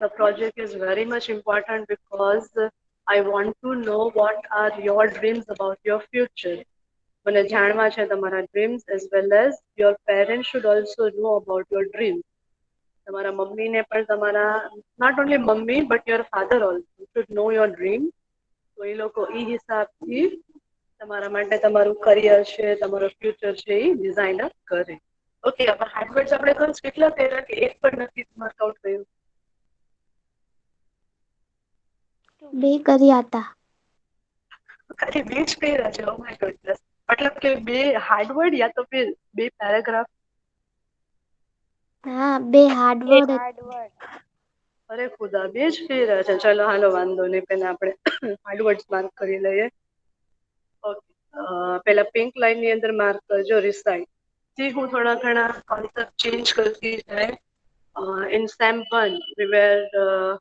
The project is very much important because I want to know what are your dreams about your future. મને જાણવા છે તમારા dreams as well as your parents should also know about your dreams. તમારા મમ્મીને પણ તમારા not only mummy but your father also should know your dream. તો એ લોકો એ હિસાબથી તમારા માટે તમારું કરિયર છે તમારો ફ્યુચર છે એ ડિઝાઇનર કરે. ઓકે હવે હાર્ડવર્ડ્સ આપણે કર્યું કેટલા કર્યા કે એક પણ નથી માર્કઆઉટ કર્યું? બે કર્યા હતા. ખાલી બે જ કર્યા છે? Oh my goodness. મતલબ કે બે હાર્ડવર્ડ યા તો फिर બે પેરેગ્રાફ? હા બે હાર્ડવર્ડ. અરે ખુદા બે જ કર્યા છે. ચલો હાલો વાંધો નહીં, પહેલા આપણે હાર્ડવર્ડ્સ માર્ક કરી લઈએ. ઓકે પહેલા પિંક લાઈન ની અંદર માર્ક કરજો રિસાઇટ. થી હું થોડા ઘણા કોન્સેપ્ટ ચેન્જ કરતી જાય. In SEM 1 we were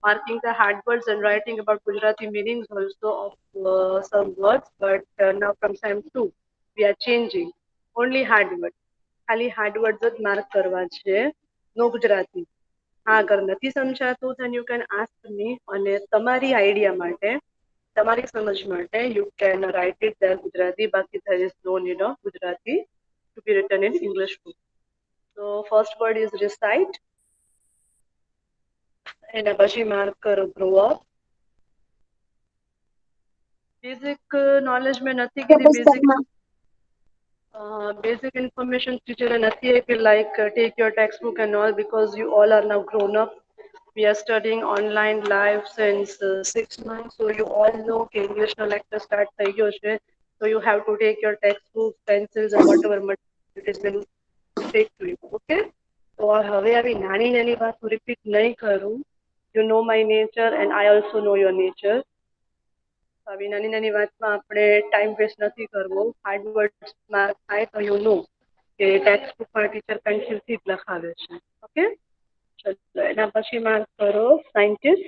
marking the hard words and writing about Gujarati meanings also of some words, but now from SEM 2 we are changing only hard words. ખાલી hard words જ mark કરવા છે, નો ગુજરાતી. હા અગર નથી સમજાતું then you can ask me અને તમારી આઈડિયા માટે તમારી સમજ માટે you can write it there Gujarati, બાકી there is no need of Gujarati to be written in English book. So first word is recite. એના પછી માર્ક કરો grow up. બેઝિક નોલેજ મેં નથી કીધી. Basic information teacher નથી આપી like take your textbook and all because you all are now grown up. We are studying online live since 6 months, so you all know કે English નો lecture start થઈ ગયો છે. So you have to take your textbooks, pencils and whatever material it is been take to you. Okay? તો હવે આવી નાની નાની વાત હું રિપીટ નહીં કરું. You know my nature and I also know your nature. આવી નાની નાની વાતમાં આપણે ટાઈમ વેસ્ટ નથી કરવો. હાર્ડ વર્ડ્સ માર્ક થાય તો યુ નો કે ટેક્સ્ટ બુકમાં ટીચર પેન્સિલથી જ લખાવે છે. ઓકે ચલો એના પછી માર્ક કરો સાયન્ટિસ્ટ.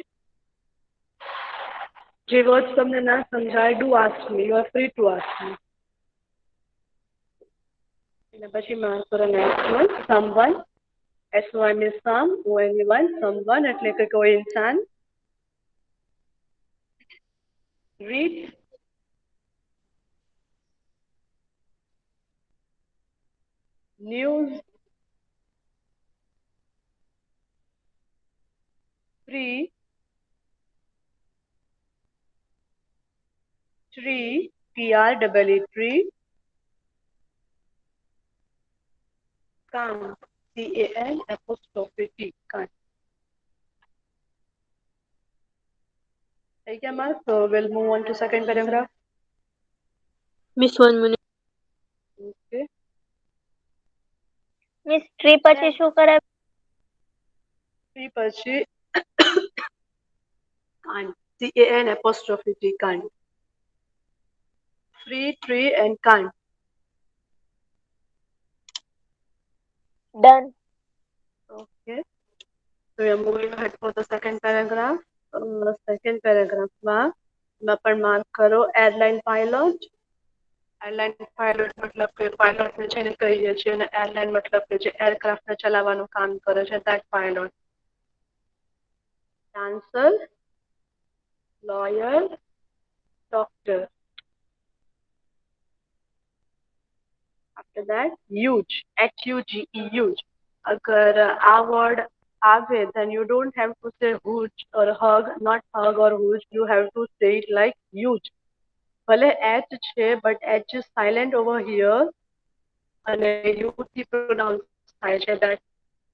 જે વર્ડ્સ તમને ના સમજાય do ask me, you are free to ask me. એના પછી માર્ક કરો next one someone. SOM is some, ONE someone એટલે કે કોઈ ઇન્સાન. Read. News. free. tree, TREE tree. Calm, CAN apostrophe T, calm. થઈ ગયા mark? So we'll move on to second paragraph. Miss 1 minute. Okay. Miss tree પછી શું કરે? tree પછી can't, CAN apostrophe T, can't. Free, tree and can't. Done. Okay. So we are moving ahead for the second paragraph. Second paragraph માં પણ mark કરો airline pilot. Airline pilot મતલબ કે પાયલોટને છે ને કહીએ છીએ અને એરલાઇન મતલબ કે જે એરક્રાફ્ટને ચલાવવાનું કામ કરે છે that pilot. Dancer, lawyer, doctor. After that huge, HUGE, huge. अगर आ word આવે then you don't have to say huge or hug, not hug or huge, you have to say it like huge. ભલે H છે but H is silent over here અને U થી pronounce થાય છે, that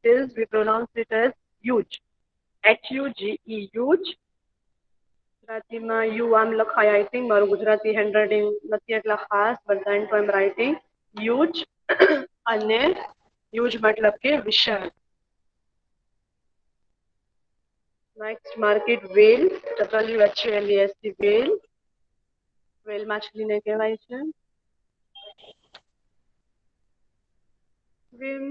is we pronounce it as huge. HUGE, huge. ગુજરાતીમાં you આમ લખાય. I think મારું ગુજરાતી હેન્ડરાઇટિંગ નથી એટલા ખાસ, but then too I'm writing huge. અને huge મતલબ કે વિશાળ. નેક્સ્ટ માર્કેટ વેલ, WHALES વેલ. વેલ માછલીને કહેવાય છે. Swim.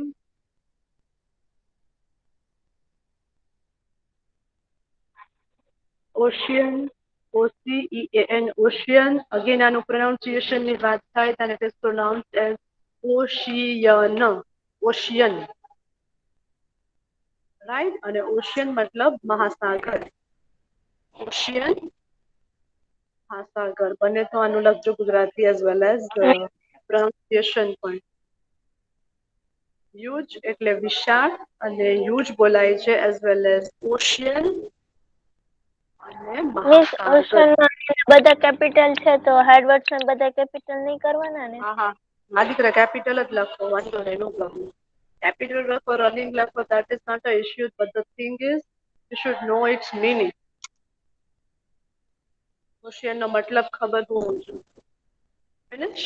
Ocean, OCEAN, ocean. Again આનું પ્રોનાઉન્સિએશનની વાત થાય then it is pronounced as ocean, ocean. Right. અને ઓશિયન મતલબ મહાસાગર. ઓશિયન મહાસાગર બને તો આનું લખજો Gujarati as well as pronunciation પણ. હ્યુજ એટલે વિશાળ અને હ્યુજ બોલાય છે એઝ વેલ એઝ ઓશિયન અને મિસ મહાસાગર. ઓશનમાં બધા કેપિટલ છે તો હાર્ડવર્ડ્સ માં બધા કેપિટલ નહીં કરવાના ને? હા હા હા દીકરા કેપિટલ જ લખો, વાંધો નહીં, નો પ્રોબ્લેમ. Capital લખો, running લખો, that is not an issue, but the thing is, you should know its meaning. Ocean નો મતલબ ખબર હોવો જોઈએ. Finish?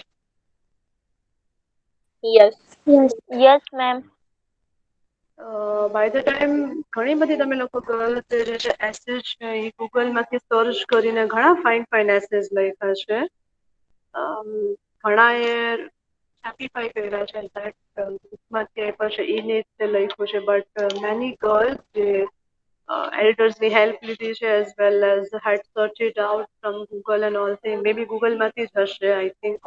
Yes. Yes. Yes ma'am. By the time ઘણી બધી તમે લોકો ગર્લ્સ જે છે એસેસ છે એ ગૂગલમાંથી સર્ચ કરીને ઘણા ફાઇન ફાઇન એસેસ લખ્યા છે. ઘણાએ સેટિફાઈ કર્યા છે માંથી પછી એ રીતે લખ્યું છે, બટ મેની ગર્લ્સ જે એડિટર્સની હેલ્પ લીધી છે as well as had search it out from Google and all thing. May be ગૂગલમાંથી જ હશે આઈ થિંક,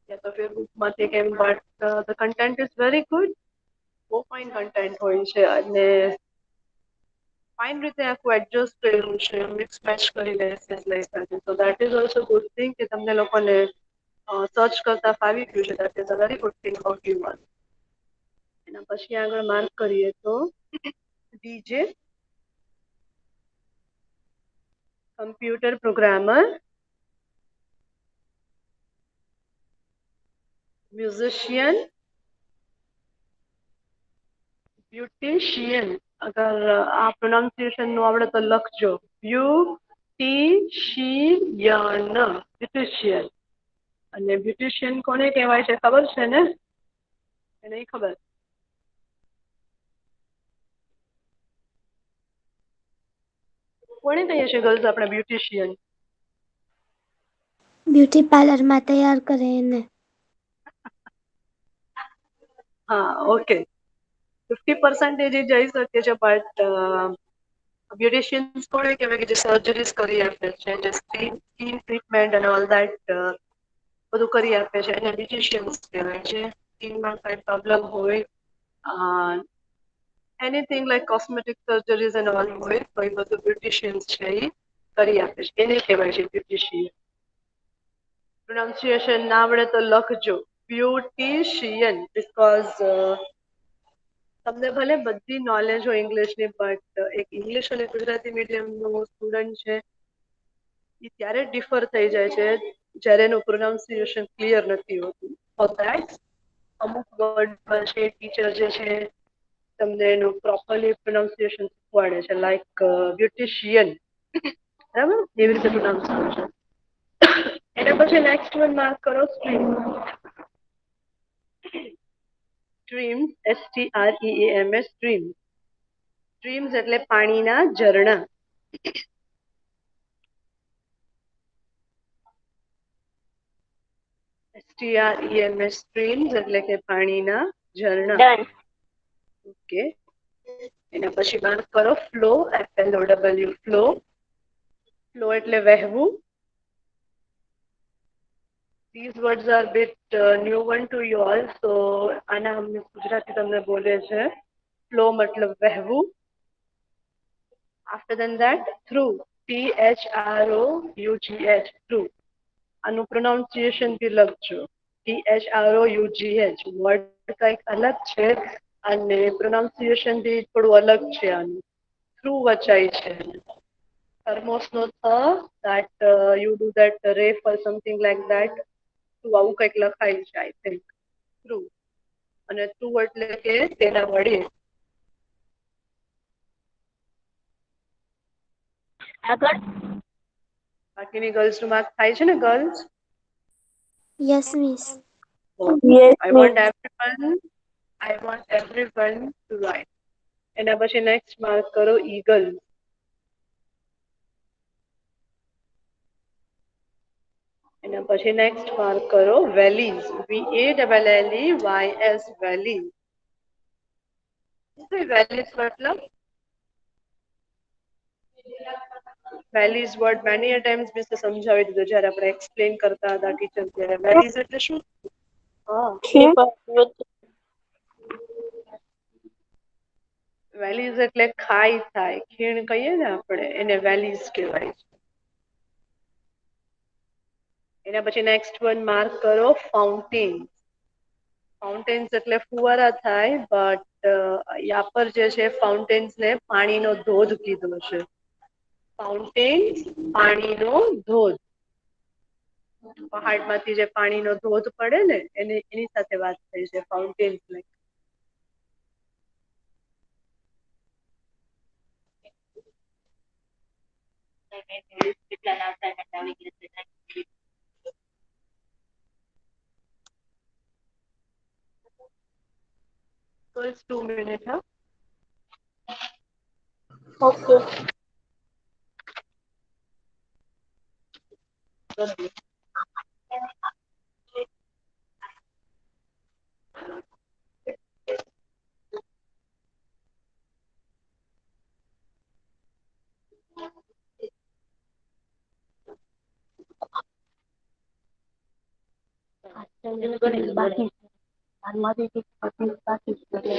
યા તો ફિર બુકમાંથી કેમ, but the content is very good. બહુ ફાઇન કન્ટેન્ટ હોય છે અને ફાઇન રીતે આખું એડજસ્ટ કર્યું છે, મિક્સ મેચ કરીને એસેસ લખ્યા છે. So that is also good thing કે તમને લોકોને સર્ચ કરતા ફાવી ગયું છે. That is a very good thing about you one. એના પછી આગળ માર્ક કરીએ તો DJ, computer programmer, musician, beautician. अगर आ प्रोनाउंसिएशन નું આવડે તો લખજો, બ્યુટિશિયન, બ્યુટિશિયન. અને બ્યુટિશિયન કોને કહેવાય છે ખબર છે ને? કે નહીં ખબર? કોને કહીએ છીએ ગર્લ્સ આપણે બ્યુટિશિયન? બ્યુટી પાર્લરમાં તૈયાર કરે એને. હા, ઓકે. 50% એ જઈ શકે છે, બટ બ્યુટિશિયન્સ કોને કહેવાય કે જે સર્જરીઝ કરી આપે છે, જે સ્કિન ટ્રીટમેન્ટ અને ઓલ દેટ બધું કરી આપે છે, એને બ્યુટિશિયન્સ કહેવાય છે. સ્કિનમાં કઈ પ્રોબ્લેમ હોય, anything like cosmetic surgeries and all હોય તો એ બધું બ્યુટિશિયન્સ છે એ કરી આપે છે, એને કહેવાય છે બ્યુટિશિયન. પ્રોનાઉન્સિએશન ના આવડે તો લખજો બ્યુટિશિયન, બીકોઝ તમને ભલે બધી નોલેજ હોય ઇંગ્લિશની, બટ એક ઇંગ્લિશ અને ગુજરાતી મીડિયમનો સ્ટુડન્ટ છે એ ત્યારે ડિફર થઈ જાય છે જ્યારે એનું પ્રોનાઉન્સિએશન ક્લિયર નથી હોતું. ફોર ધેટ અમુક વર્ડ છે ટીચર જે છે તમને એનું પ્રોપરલી પ્રોનાઉન્સિએશન શીખવાડે છે, લાઈક બ્યુટિશિયન, બરાબર એવી રીતે પ્રોનાઉન્સ કરજો. એના પછી નેક્સ્ટ વન માર્ક કરો, stream. Streams, STREAMS, streams. Streams એટલે પાણીના ઝરણા. STREAMS, સ્ટ્રીમ્સ એટલે કે પાણીના ઝરણા. ડન. ઓકે. એના પછી માર્ક કરો ફ્લો, FLOW, ફ્લો. ફ્લો એટલે વહેવું. These words are bit new one to you all, so આના ગુજરાતી તમને બોલે છે. ફ્લો મતલબ વહેવું. After than that, through, THROUGH, through. આનું પ્રોનાઉન્સિએશન થી લખજો, THROUGH. વર્ડ કંઈક અલગ છે અને પ્રોનાઉન્સિએશન થી થોડું અલગ છે. આનું થ્રુ વચાય છે. થર્મોસ નો that you do that ref or something like that. Through આવું કંઈક લખાય છે આઈ થિંક. થ્રુ અને થ્રુ એટલે કે તેના વડે. આગળ. બાકીની ગર્લ્સ નું માર્ક થાય છે ને girls? Yes, miss. Yes I miss. want everyone to write. એના પછી નેક્સ્ટ માર્ક કરો ઈગલ. એના પછી નેક્સ્ટ માર્ક કરો વેલીઝ, VALLEYS, વેલીઝ. વેલીઝ મતલબ વેલીઝ વર્ડ મેની અ ટાઈમ્સ મિસ સમજાવી દીધું જ્યારે આપણે એક્સપ્લેન કરતા હતા ટીચર ત્યારે. વેલીઝ એટલે શું? હા, વેલીઝ એટલે ખાઈ થાય, ખીણ કહીએ ને આપણે, એને વેલીઝ કહેવાય છે. એના પછી નેક્સ્ટ વન માર્ક કરો, ફાઉન્ટેન. ફાઉન્ટેન્સ એટલે ફુવારા થાય, બટ યા પર જે છે ફાઉન્ટેન્સ ને પાણીનો ધોધ કીધો છે. ફાઉન્ટેન, પાણીનો ધોધ. પહાડમાંથી જે પાણીનો ધોધ પડે ને એની સાથે વાત થઈ છે ફાઉન્ટેન્સ ની. So it's 2 minutes, huh? Okay. બાકી સોરી.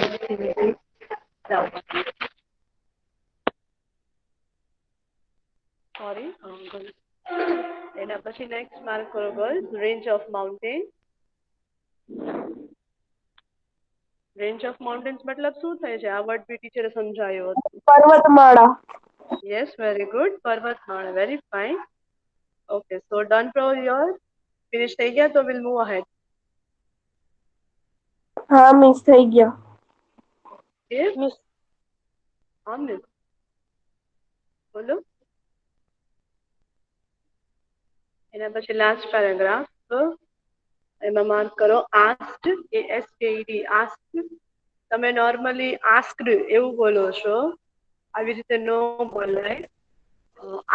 એના પછી નેક્સ્ટ માર્ક કરો girls, range of mountain. Range of mountains મતલબ શું થાય છે? આ વર્ડ બી ટીચરે સમજાયો હતો. પર્વતમાળા. Yes, very good. પર્વતમાળા, very fine. Okay, so done for your. Finish થઈ ગયા તો વિલ મૂવ અહેડ. હા મિસ થઈ ગયા. ઓકે, મિસ હા મિસ, બોલો. એના પછી લાસ્ટ પેરેગ્રાફ, એમાં માર્ક કરો આસ્ક્ડ, ASKED, આસ્ક્ડ. તમે નોર્મલી આસ્ક્ડ એવું બોલો છો, આવી રીતે નો બોલાય.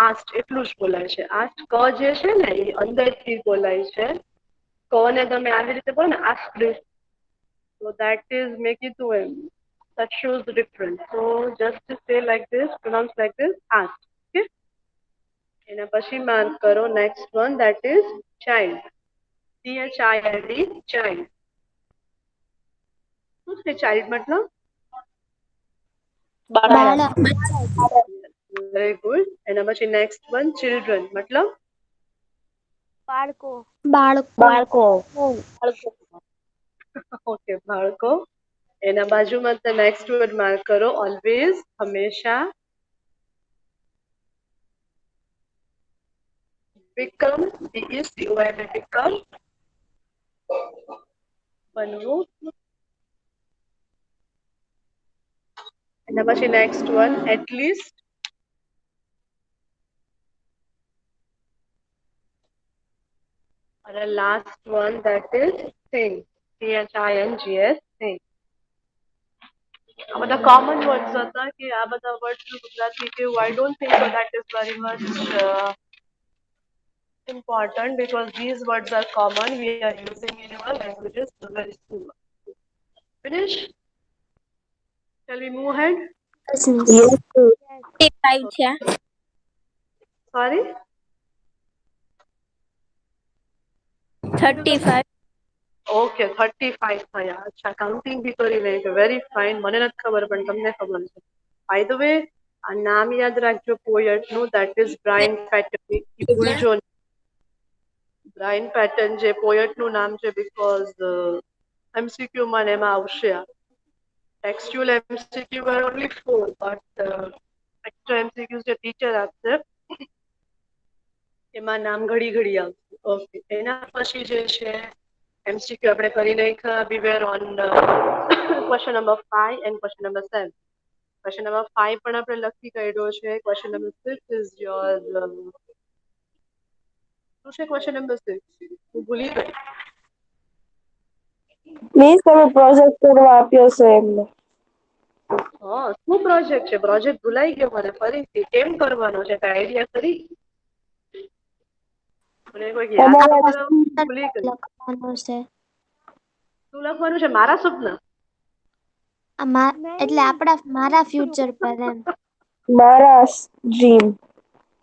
આસ્ક્ડ એટલું જ બોલાય છે. આસ્ક્ડ ક જે છે ને એ અંદરથી બોલાય છે. ક ને તમે આવી રીતે બોલો ને આસ્ક્ડ, so that is મેં કીધું એમ, that shows the difference. So just say like this, pronounce like this, asked. Okay. એના પછી માર્ક કરો next one, that is child. CHILD, child. શું છે child મતલબ? બાળક. Very good. એના પછી નેક્સ્ટ વન, ચિલ્ડ્રન મતલબ? બાળકો. બાળકો. ઓકે, બાળકો. એના બાજુમાં નેક્સ્ટ વર્ડ માર્ક કરો, ઓલવેઝ, હંમેશા. become, BECOM, become, બનવું. એના પછી નેક્સ્ટ વન, એટલીસ્ટ. અને last one, that is think, THINGS, think. આ બધા કોમન વર્ડ્સ હતા કે આ બધા વર્ડ્સ ગુજરાતી કેવું, I don't think so that is very much important because these words are common. We are using in our languages very soon. Finish? Shall we move ahead? Yes, miss. 5 છે. Sorry? 35. Okay, 35 થયા. અચ્છા, counting બી કરી લે છે. Very fine. મને નથી ખબર પણ તમને ખબર છે. બાય ધ વે, આ નામ યાદ રાખજો પોયટ નું, ધેટ ઇઝ બ્રાયન પેટન. ભૂલજો નહીં. બ્રાયન પેટન જે પોયટ નું નામ છે, બીકોઝ MCQ માં એમાં આવશે. Textual MCQ were only 4, but extra MCQ જે ટીચર આપશે એમાં નામ ઘડી ઘડી આવશે. ઓકે, એના પછી જે છે MCQ આપણે કરી નાખ્યા. We were on question number 5 and question number 7. Question number 5 પણ આપણે લખી કાઢ્યો છે. Question number 6 is your શું છે question number 6? હું ભૂલી ગઈ. મિસ તમે પ્રોજેક્ટ કરવા આપ્યો છે એમને. હા, શું પ્રોજેક્ટ છે? પ્રોજેક્ટ ભૂલાઈ ગયો મને ફરીથી. કેમ કરવાનો છે? કઈ આઈડિયા ખરી? મને કોઈક યાદ તમારા તો કરાવો. ભૂલી ગઈ. લખવાનું છે. શું લખવાનું છે? મારા સપના? એટલે મારા ફ્યુચર પર એમ. મારા ડ્રીમ.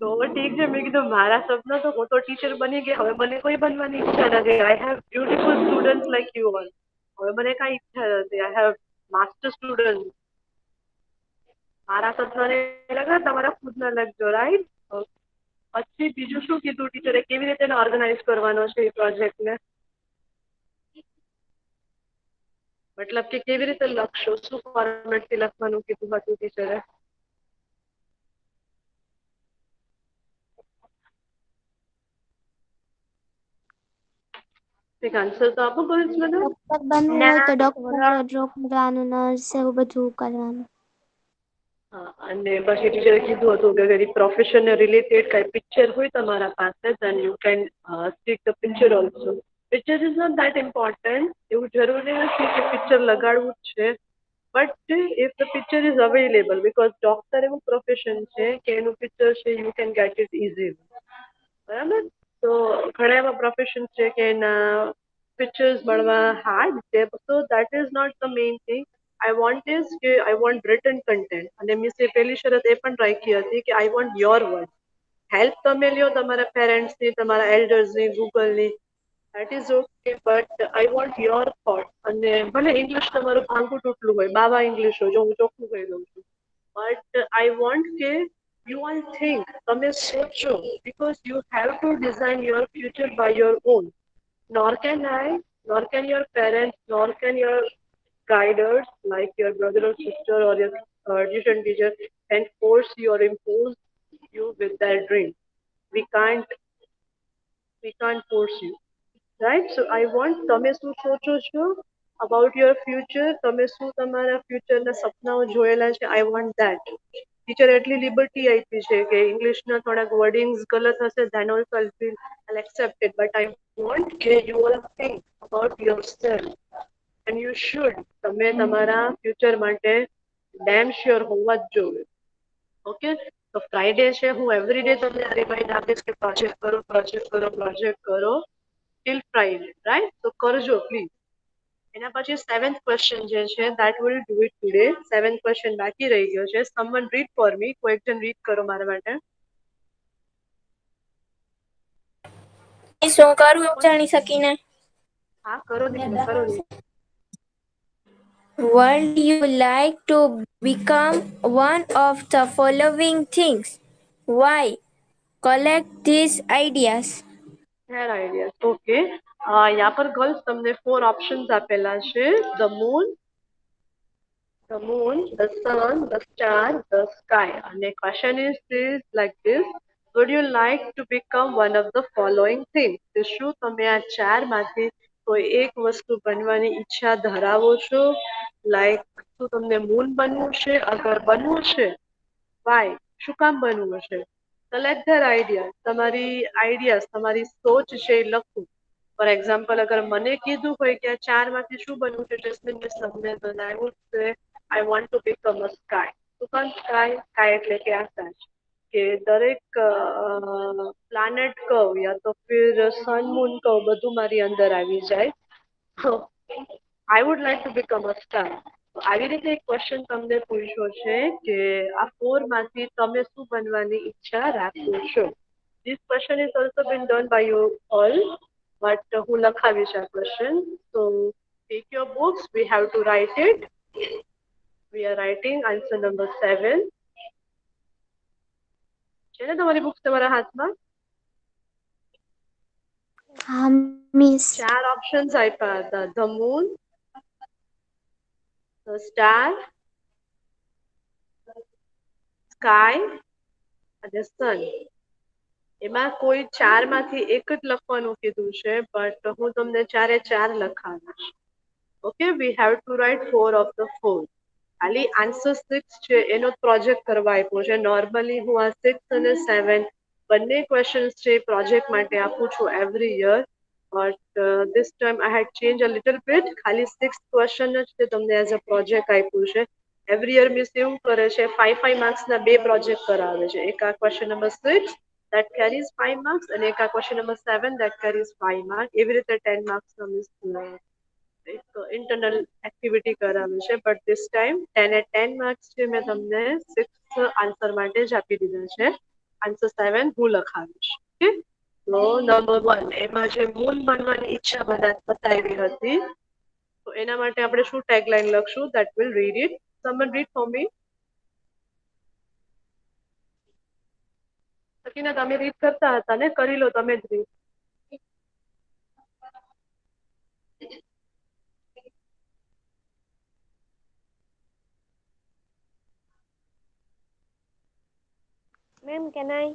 તો ઠીક છે, મેં કીધું મારા સપના, તો હું તો ટીચર બની ગઈ. હવે મને કોઈ બનવાની ઈચ્છા નથી. I have beautiful student like you all. હવે મને કઈ ઈચ્છા નથી. I have master student. મારા સપના નહીં લખા, તમારા ખુદના લખજો, રાઈટ? પછી બીજું શું કીધું ટીચરે, કેવી રીતે ઓર્ગેનાઇઝ કરવાનો છે એ પ્રોજેક્ટને? મતલબ કે કેવી રીતે લખશો, શું ફોર્મેટથી લખવાનું કીધું હતું ટીચરે? એક આન્સર તો આપો ગર્લ્સ મને. ડોક્ટર બનવું હોય તો ડોક્ટર, કરવાનું, નર્સ, એવું બધું કરવાનું. હા, અને પછી ટીચરે કીધું હતું કે વેરી પ્રોફેશનલ રિલેટેડ કઈ પિક્ચર હોય તમારા પાસે, then you can stick the picture also. Picture is not that important. એવું જરૂરી નથી કે પિક્ચર લગાડવું જ છે, but if the picture is available, because doctor એવું પ્રોફેશન છે કે એનું પિક્ચર છે you can get it easily. બરાબર? તો ઘણા એવા પ્રોફેશન છે કે એના પિક્ચર્સ મળવા હાર્ડ છે, so that is not the main thing. I want is કે I want written content, અને મિસે પહેલી શરત એ પણ રાખી હતી કે I want your word. Help તમે લ્યો તમારા પેરેન્ટ્સની, તમારા એલ્ડર્સની, ગૂગલની, that is okay, but I want your thought. અને ભલે ઇંગ્લિશ તમારું ભાંગું તૂટલું હોય, બાવા ઇંગ્લિશ હોય, જો હું ચોખ્ખું કહી દઉં છું, but I want કે you all think, તમે સોચો, because you have to design your future by your own. Nor can I, nor can your parents, nor can your guiders like your brother or sister or your tuition teacher can force you or impose you with their dream. We can't force you, right? So I want તમે શું સોચો છો about your future, તમે શું તમારા ફ્યુચરના સપનાઓ જોયેલા છે, I want that. Teacher એટલી liberty આપી છે કે ઇંગ્લિશના થોડાક વર્ડિંગ્સ ગલત હશે, then also I'll accept it, but I want કે you all think about yourself, and you should. તમે તમારા ફ્યુચર માટે ડેમ શ્યોર હોવા જ જોઈએ. ઓકે, તો ફ્રાઈડે છે, હું એવરીડે તમને રિમાઇન્ડ આપીશ કે પ્રોજેક્ટ કરો, પ્રોજેક્ટ કરો, પ્રોજેક્ટ કરો ટિલ ફ્રાઈડે, રાઈટ? તો કરજો પ્લીઝ. એના પછી 7th ક્વેશ્ચન જે છે that will do it today. 7th question બાકી રહી ગયો છે. someone read for me. કોઈ એકજણ રીડ કરો મારા માટે. શું કરું જાણી શકીને? હા, કરો દીકરા, કરો દીકરા. Would you like to become one of the following things? Why? Collect these ideas. Fair ideas. Okay, यहाँ पर गर्ल्स તમને 4 ઓપ્શન્સ આપેલા છે. the moon, the sun, the star, the sky. And the question is like this: would you like to become one of the following things? તો શું તમે આ ચારમાંથી કોઈ એક વસ્તુ બનવાની ઈચ્છા ધરાવો છો? લાઈક શું તમને મૂન બનવું છે? અગર બનવું છે, વાય? શું કામ બનવું છે? કલેક્ટ ધર આઈડિયા, તમારી આઈડિયાઝ, તમારી સોચ છે એ લખવું. ફોર એક્ઝામ્પલ, અગર મને કીધું હોય કે આ ચારમાંથી શું બનવું છે, જસ્મીન મિસ તમને બનાવ્યું છે I want to become a sky. શું કામ સ્કાય? સ્કાય એટલે કે આકાશ. કે દરેક પ્લાનેટ કહો યા તો ફિર સન મૂન કહો, બધું મારી અંદર આવી જાય. I would like to become a star. આવી રીતે એક ક્વેશ્ચન તમને પૂછ્યો છે કે આ 4 માંથી તમે શું બનવાની ઈચ્છા રાખો છો? This question is also been done by you all, but હું લખાવીશ આ question. So take your books, we have to write it. We are writing answer number 7. છે ને તમારી બુક્સ તમારા હાથમાં? હા મિસ. 4 ઓપ્શન્સ આપ્યા હતા: the moon, the star, sky અને sun. એમાં કોઈ 4 માંથી એક જ લખવાનું કીધું છે, બટ હું તમને 4 એ 4 લખાવીશ. Okay, we have to write 4 of the 4. ખાલી આન્સર 6 છે એનો પ્રોજેક્ટ કરવા આપ્યો છે. નોર્મલી હું આ 6 અને 7 બંને ક્વેશ્ચન્સ છે પ્રોજેક્ટ માટે આપું છું every year, but this time I had change a little bit. ખાલી 6 ક્વેશ્ચન જ છે તમને એઝ અ પ્રોજેક્ટ આપ્યું છે. એવરી યર મિસ એવું કરે છે 5 માર્ક્સના 2 પ્રોજેક્ટ કરાવે છે. એક આ question number 6 that carries 5 marks અને એક આ question number 7 that carries 5 marks. એવી રીતે 10 માર્ક્સનો મિસ એક ઇન્ટરનલ એક્ટિવિટી કરાવે છે, but this time 10 A 10 marks છે મેં તમને 6 આન્સર માટે જ આપી દીધા છે. આન્સર 7 હું લખાવીશ. ઓકે, તો નંબર 1 એમાં જે મૂન બનવાની ઈચ્છા બતાવી હતી, તો એના માટે આપણે શું ટેગલાઈન લખશું? that will read it. someone read for me. સકીના તમે રીડ કરતા હતા ને, કરી લો તમે જ રીડ. Ma'am can I?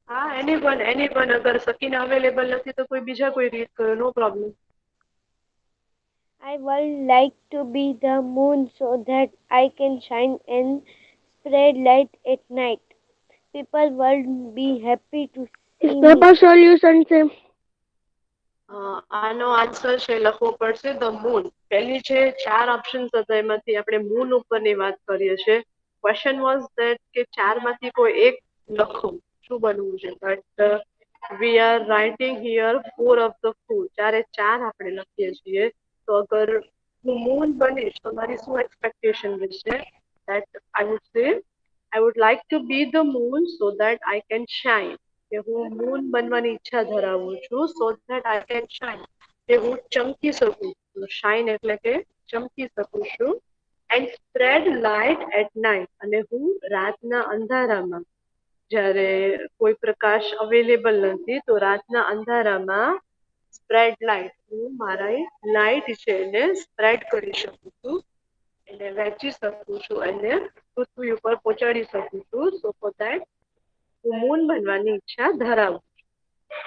હા, એની વન અગર સકીના અવેલેબલ નથી તો કોઈ બીજા કોઈ રીડ કરો, નો problem. I would like to be the moon so that I can shine and spread light at night. People would be happy to see me. Solution છે. આનો આન્સર છે લખવો પડશે ધ મૂન. પહેલી છે 4 ઓપ્શન્સ હતા એમાંથી આપણે મૂન ઉપરની વાત કરીએ છીએ. ક્વેશ્ચન વોઝ ધેટ કે 4 માંથી કોઈ એક લખો, શું બનવું છે, but we are writing here 4 of the food. 4 આપણે લખીએ છીએ. તો અગર હું મૂન બનીશ તો મારી શું એક્સપેક્ટેશન રહેશે? That I would say I would like to B the moon so that I can shine. કે હું મૂન બનવાની ઈચ્છા ધરાવું છું so that I can shine, કે હું ચમકી શકું છું. શાઇન એટલે કે ચમકી શકું છું. And spread light at night, અને હું રાતના અંધારામાં, જ્યારે કોઈ પ્રકાશ અવેલેબલ નથી તો રાતના અંધારામાં સ્પ્રેડ લાઇટ, હું મારી લાઇટ છે એને સ્પ્રેડ કરી શકું છું, એને વહેંચી શકું છું, એને પૃથ્વી ઉપર પહોંચાડી શકું છું. સો ફોર ધેટ હું મૂન બનવાની ઈચ્છા ધરાવું છું.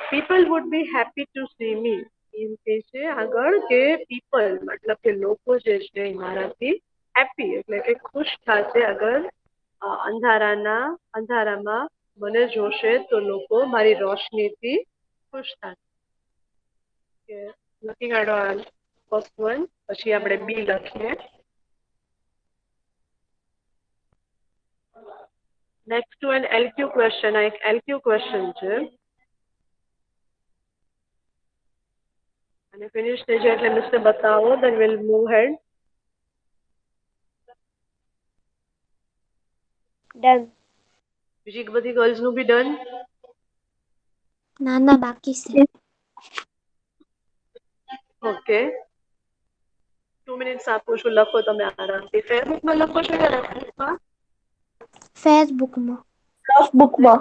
People would be happy to see me. એમ કે છે આગળ કે પીપલ મતલબ કે લોકો જે છે એ મારાથી હેપી એટલે કે ખુશ થશે અગર અંધારામાં મને જોશે તો લોકો મારી રોશનીથી ખુશ થશે. લખી કાઢો ફર્સ્ટ વન, પછી આપણે બી લખીએ. Next to an LQ question. આ એક એલક્યુ ક્વેશ્ચન છે અને ફિનિશ થઈ જાય એટલે મિસ્ટર બતાવો, દેન વિલ મૂવ હેડ. Done. બીજી બધી ગર્લ્સ નું બી ડન? ના ના બાકી છે. ઓકે, 2 મિનિટ્સ આપું છું, લખો તમે આરામથી. ફેસબુકમાં લખો છો કે રફબુકમાં? ફેસબુકમાં. બુકમાં.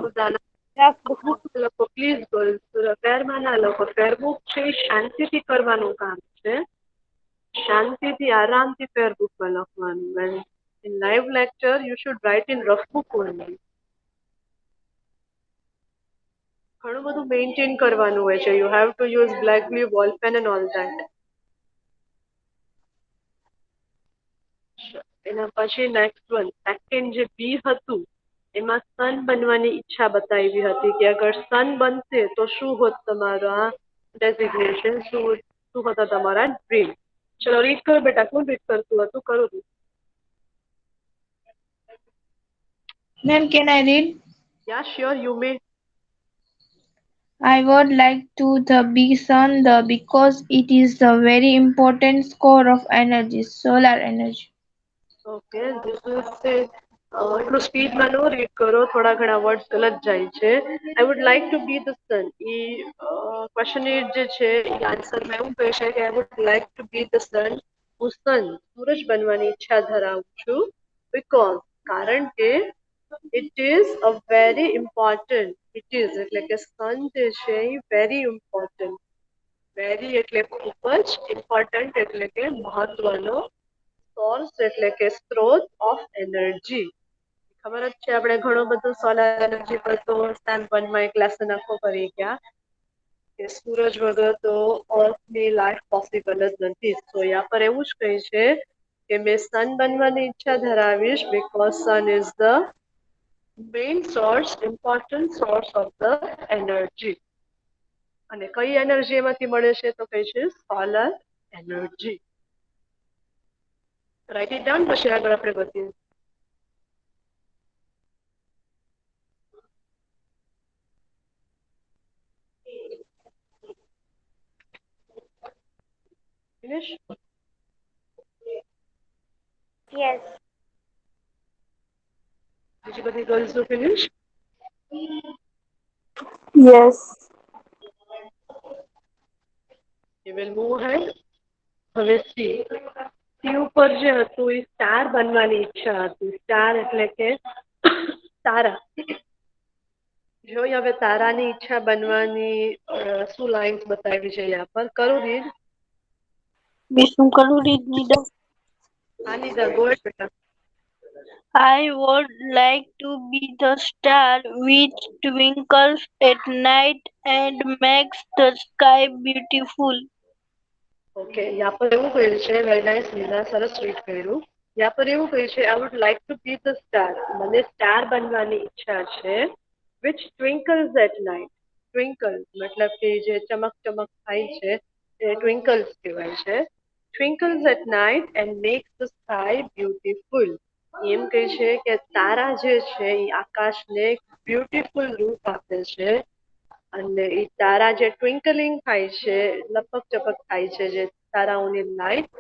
બુક લખો પ્લીઝ ગર્લ્સ, ફેરમાં ના લખો. ફેરબુક છે એ શાંતિથી કરવાનું કામ છે, શાંતિથી આરામથી ફેરબુકમાં લખવાનું. And in live lecture you should write in rough book only. ઘણું બધું મેન્ટેન કરવાનું હોય છે. You have to use black blue ball pen and all that. એના પછી નેક્સ્ટ વન, સેકન્ડ જે બી હતું એમાં સન બનવાની ઈચ્છા બતાવી હતી કે અગર સન બનશે તો શું હોત તમારા ડેઝિગ્નેશન, શું હતા તમારા ડ્રીમ. ચલો રીડ કરો બેટા, કોણ રીડ કરતું હતું? કરો read. Ma'am, can I read? Yeah sure, you may. I would like to the big sun the because it is the very important core of energy, solar energy. Okay, this is એટલું સ્પીડમાં no read કરો, થોડા ઘણા words ગલત જાય છે. I would like to B the sun, A question જે છે એ આન્સરમાં એવું કહે છે કે I would like to B the sun. હું સૂરજ બનવાની ઈચ્છા ધરાવું છું. બીકોઝ, કારણ કે it is a very important, it is એટલે કે સન જે છે એ વેરી ઇમ્પોર્ટન્ટ. વેરી એટલે ખૂબ જ, ઇમ્પોર્ટન્ટ એટલે કે મહત્વનો, સોર્સ એટલે કે સ્ત્રોત ઓફ એનર્જી. ખબર જ છે આપણે ઘણું બધું સોલાર એનર્જી પર તો સેમ 1 માં એક લેસન આખો કરી ગયા કે સૂરજ વગર તો અર્થની લાઈફ પોસિબલ જ નથી. તો યા પર એવું જ કહે છે કે મેં સન બનવાની ઈચ્છા ધરાવીશ because sun is the main source, important source of the energy. અને કઈ એનર્જી એમાંથી મળે છે તો કહે છે solar energy. Write it down, પછી આગળ આપણે વધીએ. ફિનિશ? Yes. બીજી બધી ગર્લ્સ નું ફિનિશ? Yes. You will move ahead. હવે સી ઉપર જે હતું એ સ્ટાર બનવાની ઈચ્છા હતી. સ્ટાર એટલે કે તારા. જો હવે તારાની ઈચ્છા બનવાની શું લાઈન્સ બતાવી છે યા પર કરું રીડ. Vishnu read Nida. હા નિધા ગો બેટા. I would like to be the star which twinkles at night and makes the sky beautiful. Okay યા પર એવું કહ્યું છે વેરી નાઇસ નિધા સરસ રીડ કર્યું. યા પર એવું કહ્યું છે I would like to B the star મને સ્ટાર બનવાની ઈચ્છા છે વિચ ટ્વિંકલ્સ એટ નાઇટ. ટ્વિંકલ્સ મતલબ કે જે ચમક ચમક થાય છે એ ટ્વિંકલ્સ કહેવાય છે. Twinkles at night and makes the sky beautiful. એમ કહે છે કે તારા જે છે એ આકાશને બ્યુટીફુલ રૂપ આપે છે અને એ તારા જે ટ્વિંકલિંગ થાય છે લપક ચપક થાય છે જે તારાઓની લાઈટ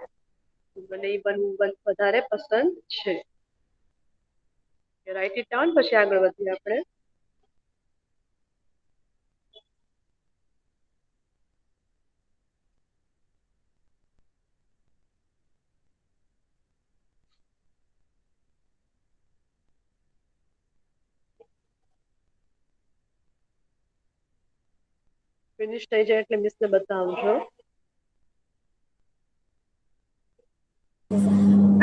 મને એ બનવું વધારે પસંદ છે. રાઈટ ઇટ ડાઉન પછી આગળ વધીએ આપણે. ફિનિશ થઈ જાય એટલે મિસને બતાવજો.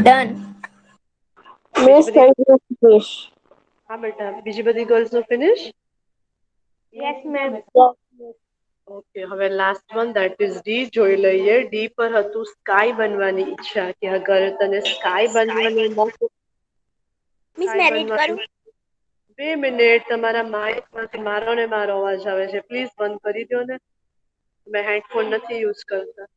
Done. બીજી Miss બધી Finish. હા બેટા બીજી બધી ગર્લ્સ નું ફિનિશ. Yes ma'am. ઓકે હવે last one that is D જોઈ લઈએ. ડી પર હતું સ્કાય બનવાની ઈચ્છા કે અગર તને સ્કાય બનવાની મિસ સ્કાય મેં રીડ કરું. બનવાની 2 મિનિટ તમારા માઇકમાંથી મારો ને મારો અવાજ આવે છે પ્લીઝ બંધ કરી દો ને. મેં હેડફોન નથી યુઝ કરતા.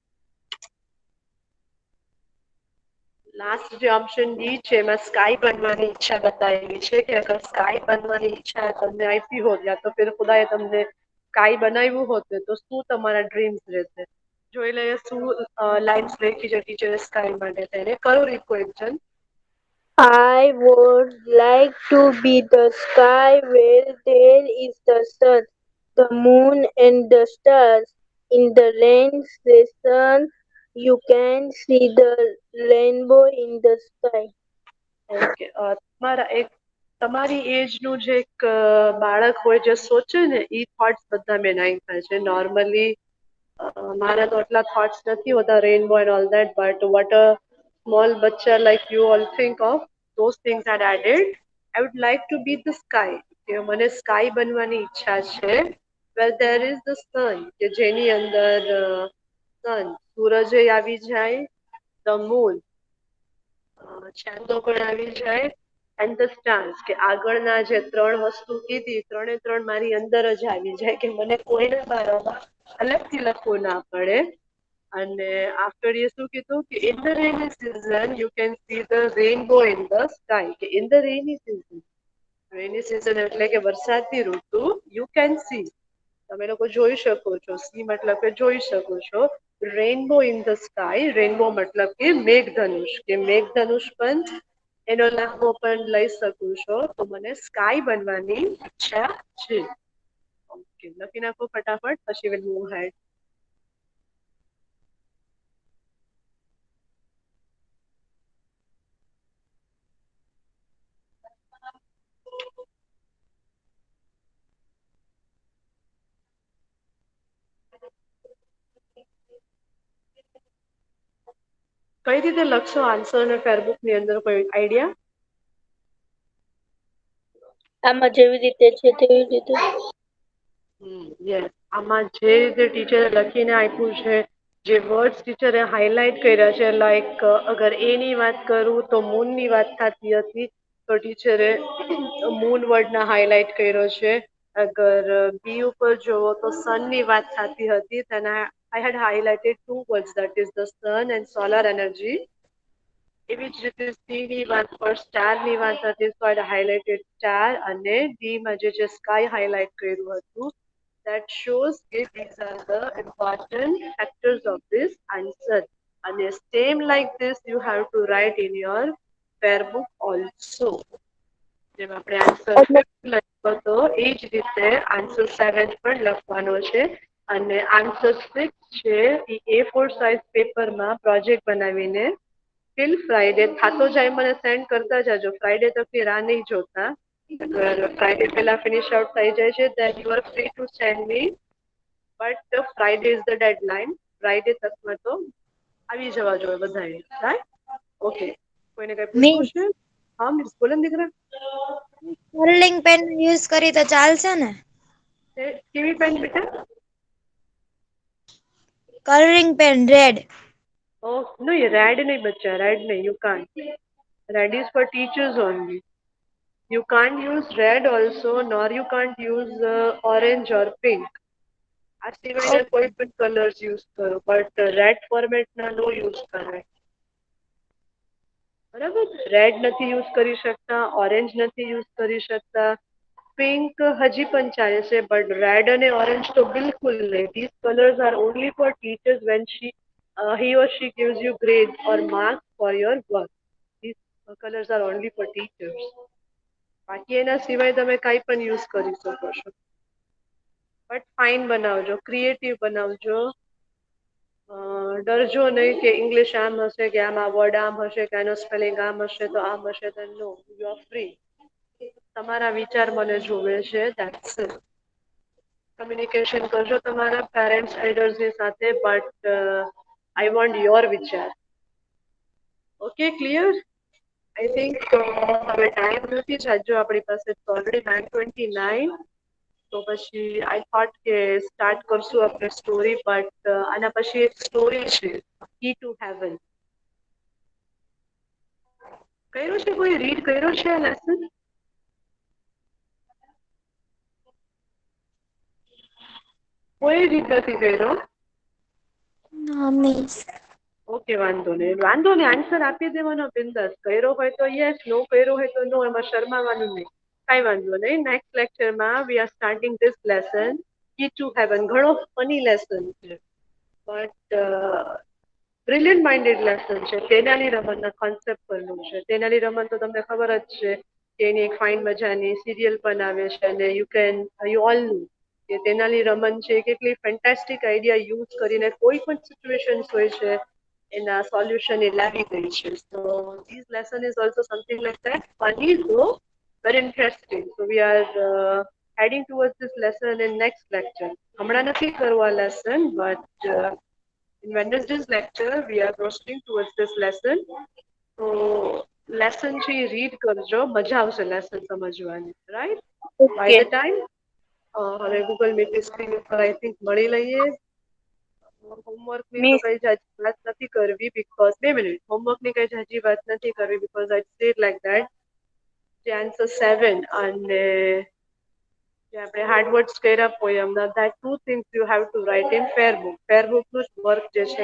લાસ્ટ જે ઓપ્શન ડી છે એમાં સ્કાય બનવાની ઈચ્છા બતાવેલી છે કે અગર સ્કાય બનવાની ઈચ્છા તમને આપી હોત યા તો ફિર ખુદાએ તમને સ્કાય બનાવ્યું હોત ને તો શું તમારા ડ્રીમ્સ રહેશે. જોઈ લઈએ શું લાઇન્સ લખી છે ટીચરે સ્કાય માટે તેને કરું રિક્વેસ્ટન. I would like to be the sky where there is the sun, the moon, and the stars. In the rain season, you can see the rainbow in the sky. Okay તમારા એક તમારી એજ નું જે એક બાળક હોય જે સોચે ને એ થોટ્સ બધા મેં નાખ્યા છે નોર્મલી. મારા તો આટલા થોટ્સ નથી હોતા rainbow and all that but what a small બચ્ચા like you all think of those things are added. I would like to be the sky. કે મને સ્કાય બનવાની ઈચ્છા છે where there is the sun કે જેની અંદર સન સૂરજ આવી જાય, the moon ચાંદો પણ આવી જાય એન્ડ ધ સ્ટાર્સ કે આગળના જે 3 વસ્તુ કીધી ત્રણે ત્રણ મારી અંદર જ આવી જાય કે મને કોઈના બારામાં અલગથી લખવું ના પડે. અને આફ્ટર એ શું કીધું કે in the rainy season you can see the rainbow in the sky કે ઇન ધ રેની સિઝન એટલે કે વરસાદની ઋતુ યુ કેન સી તમે લોકો જોઈ શકો છો. સી મતલબ કે જોઈ શકો છો. Rainbow in the sky rainbow મતલબ કે મેઘધનુષ કે મેઘધનુષ પણ એનો લહાવો પણ લઈ શકું છો. તો મને સ્કાય બનવાની ઈચ્છા છે. ઓકે લખી નાખો ફટાફટ પછી વિલ મૂવ હેડ. કઈ રીતે લખશો આન્સર ને ફેરબુક ની અંદર કોઈ આઈડિયા? આમાં જેવી રીતે છે તેવી રીતે. યસ આમાં જે રીતે ટીચરે લખીને આપ્યું છે જે વર્ડ્સ ટીચરે હાઇલાઇટ કર્યા છે લાઈક અગર એની વાત કરું તો મૂનની વાત થતી હતી તો ટીચરે મૂન વર્ડના હાઇલાઇટ કર્યો છે. અગર બી ઉપર જુઓ તો સનની વાત થતી હતી તેને I had highlighted 2 words that is the sun and solar energy. એવી જ રીતે સી ની વાત પર સ્ટાર ની વાત હતી તો આઈ હાઇલાઇટેડ સ્ટાર અને ડી માં જે સ્કાય હાઇલાઇટ કર્યું હતું that shows that these are the important factors of this answer. And same like this you have to write in your fair book also. જેમ આપણે આન્સર 5 લખ્યો હતો એ જ રીતે આન્સર 7 પણ લખવાનો છે અને આન્સર 6 છે એ A4 સાઇઝ પેપરમાં પ્રોજેક્ટ બનાવીને ટિલ ફ્રાઈડે થાતો જાય મને સેન્ડ કરતા જાજો. ફ્રાઈડે તકની રાહ નહીં જોતા. અગર ફ્રાઈડે પહેલા ફિનિશ આઉટ થઈ જાય છે then you are free to send me but Friday is the deadline. Friday તકમાં તો આવી જવા જોઈએ બધાએ, રાઈટ? ઓકે, કોઈને કઈ પૂછવું મિસ છે? હા મિસ, બોલો ને દીકરા. કર્લિંગ પેન યુઝ કરી તો ચાલશે ને? કેવી પેન બેટા? Colouring pen red. Oh, no, red nahi bacha, red nahi, you can't. Red is for teachers only. You can't use red also, nor you can't use orange or pink. આ સિવાયના કોઈ પણ કલર્સ યુઝ કરો but red ફોર્મેટના no use કરાય, બરાબર? Red નથી use કરી શકતા, ઓરેન્જ નથી યુઝ કરી શકતા, પિંક હજી પણ ચાલે છે બટ રેડ અને ઓરેન્જ તો બિલકુલ નહીં. This colours are only for teachers when he or she gives you grades or marks for your work. These colors are only for teachers. બાકી એના સિવાય તમે કાંઈ પણ યુઝ કરી શકો છો. બટ ફાઇન બનાવજો, ક્રિએટિવ બનાવજો. ડરજો નહીં કે ઇંગ્લિશ આમ હશે કે આમાં વર્ડ આમ હશે કે આનો સ્પેલિંગ આમ હશે તો આમ હશે તો નો, યુ આર ફ્રી. તમારા વિચાર મને જોવે છે, ધેટ્સ ઇટ. કમ્યુનિકેશન કરજો તમારા પેરેન્ટ્સ એલ્ડર્સની સાથે બટ I want your વિચાર. Okay, clear? આઈ થિંક હવે ટાઈમ નથી જાજો આપણી પાસે, ઓલરેડી 9:29. તો પછી આઈ થોટ કે સ્ટાર્ટ કરશું આપણે સ્ટોરી બટ આના પછી એક સ્ટોરી છે, કી ટુ હેવન. કર્યું છે કોઈ? રીડ કર્યો છે આ લેસન? કોઈ રીડ નથી કર્યો? ના મિસ. ઓકે, વાંધો નહીં, આન્સર આપી દેવાનો બિંદાસ. કર્યો હોય તો યસ, નો કર્યો હોય તો નો, એમાં શરમાવાનું નહીં. કાંઈ વાંધો નહીં. નેક્સ્ટ લેક્ચરમાં we are starting this lesson, key to heaven. ઘણો ફની લેસન છે બટ બ્રિલિયન્ટ માઇન્ડેડ લેસન છે. તેનાલી રમનના કોન્સેપ્ટ પરનું છે. તેનાલી રમન તો તમને ખબર જ છે કે એની એક ફાઇન મજાની સિરિયલ પણ આવે છે અને યુ ઓલ નો કે તેનાલી રમન છે કેટલી ફેન્ટાસ્ટિક આઈડિયા યુઝ કરીને કોઈ પણ સિચ્યુએશન્સ હોય છે એના સોલ્યુશન એ લાવી ગઈ છે. So this lesson is also something like that, funny ધો very interesting. So we are heading towards this lesson in next lecture. હમણાં નથી કરવું આ lesson, but in Wednesday's lecture we are proceeding towards this lesson. So lesson છે એ read કરજો, મજા આવશે lesson સમજવાની, right? By the time હવે ગૂગલ મીટની સ્ક્રીન ઉપર આઈ થિંક મળી લઈએ. હોમવર્કની તો કઈ જાજી વાત નથી કરવી બીકોઝ 2 મિનિટ, હોમવર્કની કઈ જાજી વાત નથી કરવી because I said like that જે આન્સર 7 અને જે આપણે હાર્ડ વર્ડ્સ કર્યા પોયમના, that 2 things you have to write in fair book. Fair બુકનું જ વર્ક જે છે